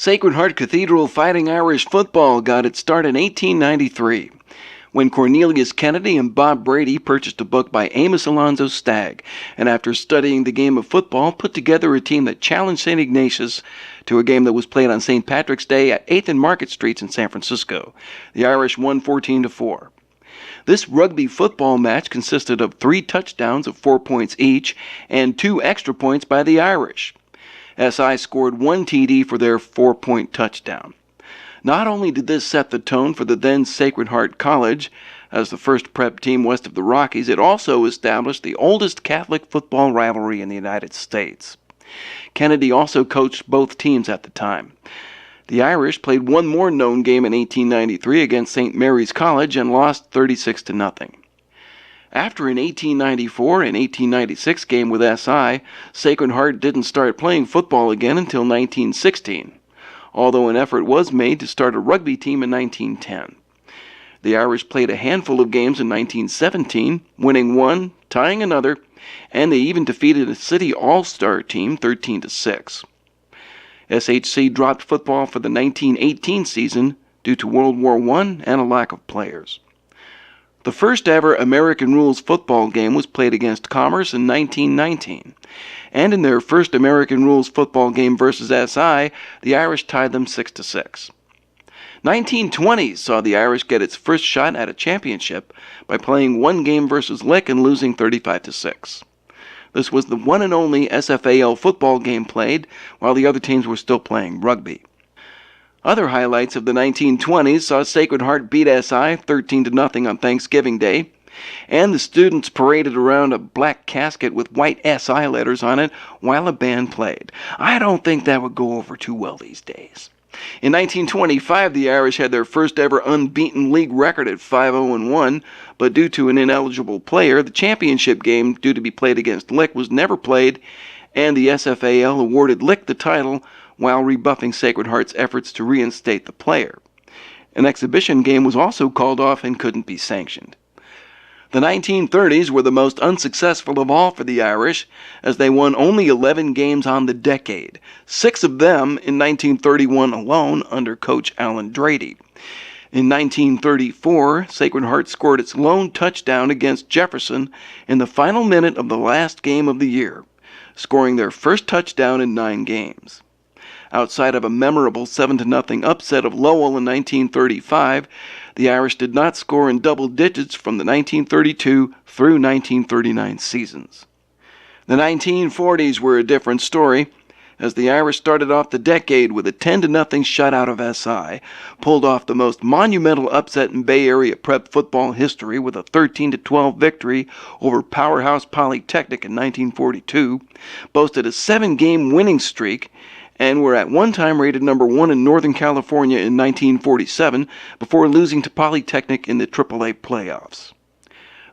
Sacred Heart Cathedral Fighting Irish football got its start in 1893, when Cornelius Kennedy and Bob Brady purchased a book by Amos Alonzo Stagg, and after studying the game of football, put together a team that challenged St. Ignatius to a game that was played on St. Patrick's Day at 8th and Market Streets in San Francisco. The Irish won 14-4. This rugby football match consisted of 3 touchdowns of 4 points each and 2 extra points by the Irish. SI scored 1 TD for their 4-point touchdown. Not only did this set the tone for the then Sacred Heart College, as the first prep team west of the Rockies, it also established the oldest Catholic football rivalry in the United States. Kennedy also coached both teams at the time. The Irish played one more known game in 1893 against St. Mary's College and lost 36-0. After an 1894 and 1896 game with SI, Sacred Heart didn't start playing football again until 1916, although an effort was made to start a rugby team in 1910. The Irish played a handful of games in 1917, winning one, tying another, and they even defeated a city all-star team 13-6. SHC dropped football for the 1918 season due to World War I and a lack of players. The first ever American Rules football game was played against Commerce in 1919, and in their first American Rules football game versus SI, the Irish tied them 6-6. 1920 saw the Irish get its first shot at a championship by playing one game versus Lick and losing 35-6. This was the one and only SFAL football game played while the other teams were still playing rugby. Other highlights of the 1920s saw Sacred Heart beat SI 13-0 on Thanksgiving Day, and the students paraded around a black casket with white SI letters on it while a band played. I don't think that would go over too well these days. In 1925, the Irish had their first ever unbeaten league record at 5-0-1, but due to an ineligible player, the championship game, due to be played against Lick, was never played, and the SFAL awarded Lick the title while rebuffing Sacred Heart's efforts to reinstate the player. An exhibition game was also called off and couldn't be sanctioned. The 1930s were the most unsuccessful of all for the Irish, as they won only 11 games on the decade, 6 of them in 1931 alone under coach Alan Drady. In 1934, Sacred Heart scored its lone touchdown against Jefferson in the final minute of the last game of the year, scoring their first touchdown in 9 games. Outside of a memorable 7-0 upset of Lowell in 1935, the Irish did not score in double digits from the 1932 through 1939 seasons. The 1940s were a different story, as the Irish started off the decade with a 10-0 shutout of SI, pulled off the most monumental upset in Bay Area prep football history with a 13-12 victory over Powerhouse Polytechnic in 1942, boasted a 7-game winning streak, and were at one time rated number 1 in Northern California in 1947 before losing to Polytechnic in the AAA playoffs.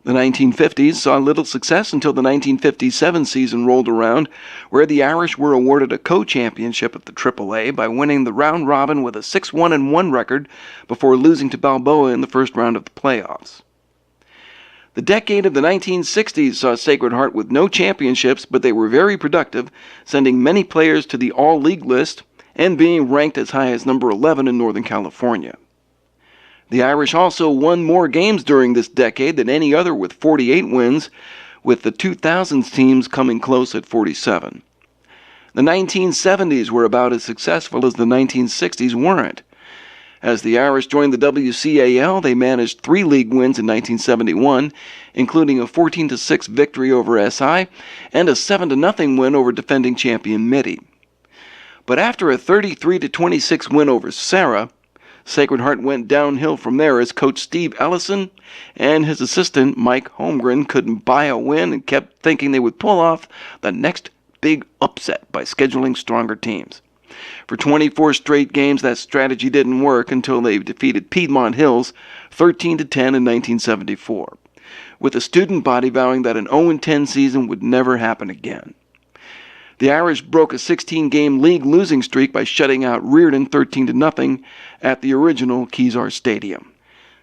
The 1950s saw little success until the 1957 season rolled around, where the Irish were awarded a co-championship at the AAA by winning the round robin with a 6-1-1 record before losing to Balboa in the first round of the playoffs. The decade of the 1960s saw Sacred Heart with no championships, but they were very productive, sending many players to the all-league list and being ranked as high as number 11 in Northern California. The Irish also won more games during this decade than any other with 48 wins, with the 2000s teams coming close at 47. The 1970s were about as successful as the 1960s weren't. As the Irish joined the WCAL, they managed 3 league wins in 1971, including a 14-6 victory over SI and a 7-0 win over defending champion Midi. But after a 33-26 win over Sarah, Sacred Heart went downhill from there as coach Steve Ellison and his assistant Mike Holmgren couldn't buy a win and kept thinking they would pull off the next big upset by scheduling stronger teams. For 24 straight games, that strategy didn't work until they defeated Piedmont Hills 13-10 in 1974, with the student body vowing that an 0-10 season would never happen again. The Irish broke a 16-game league losing streak by shutting out Reardon 13-0 at the original Kezar Stadium.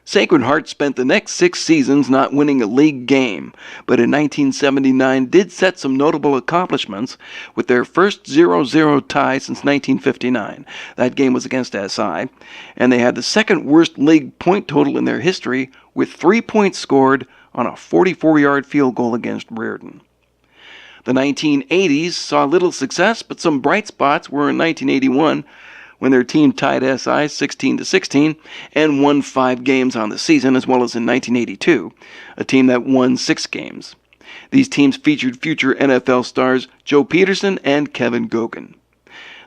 Sacred Heart spent the next 6 seasons not winning a league game, but in 1979 did set some notable accomplishments with their first 0-0 tie since 1959. That game was against SI, and they had the second worst league point total in their history with 3 points scored on a 44-yard field goal against Reardon. The 1980s saw little success, but some bright spots were in 1981 when their team tied SI 16-16 and won 5 games on the season, as well as in 1982, a team that won 6 games. These teams featured future NFL stars Joe Peterson and Kevin Gogan.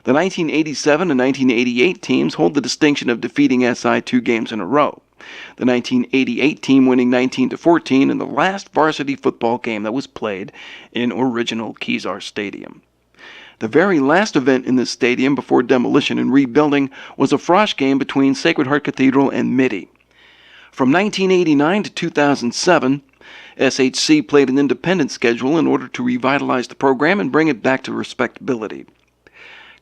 The 1987 and 1988 teams hold the distinction of defeating SI 2 games in a row. The 1988 team winning 19-14 in the last varsity football game that was played in original Kezar Stadium. The very last event in this stadium before demolition and rebuilding was a frosh game between Sacred Heart Cathedral and Midi. From 1989 to 2007, SHC played an independent schedule in order to revitalize the program and bring it back to respectability.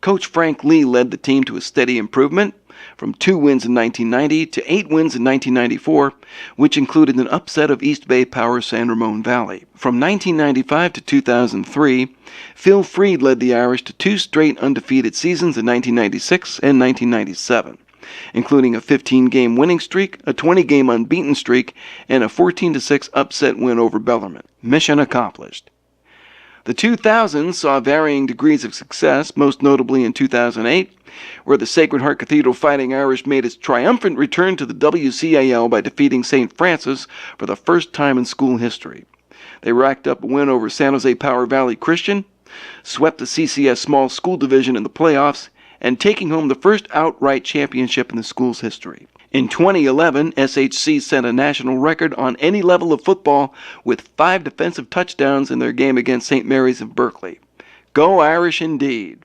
Coach Frank Lee led the team to a steady improvement, from 2 wins in 1990 to 8 wins in 1994, which included an upset of East Bay Power San Ramon Valley. From 1995 to 2003, Phil Freed led the Irish to 2 straight undefeated seasons in 1996 and 1997, including a 15-game winning streak, a 20-game unbeaten streak, and a 14-6 upset win over Bellarmine. Mission accomplished. The 2000s saw varying degrees of success, most notably in 2008, where the Sacred Heart Cathedral Fighting Irish made its triumphant return to the WCAL by defeating St. Francis for the first time in school history. They racked up a win over San Jose Power Valley Christian, swept the CCS Small School Division in the playoffs, and taking home the first outright championship in the school's history. In 2011, SHC set a national record on any level of football with 5 defensive touchdowns in their game against St. Mary's of Berkeley. Go Irish indeed!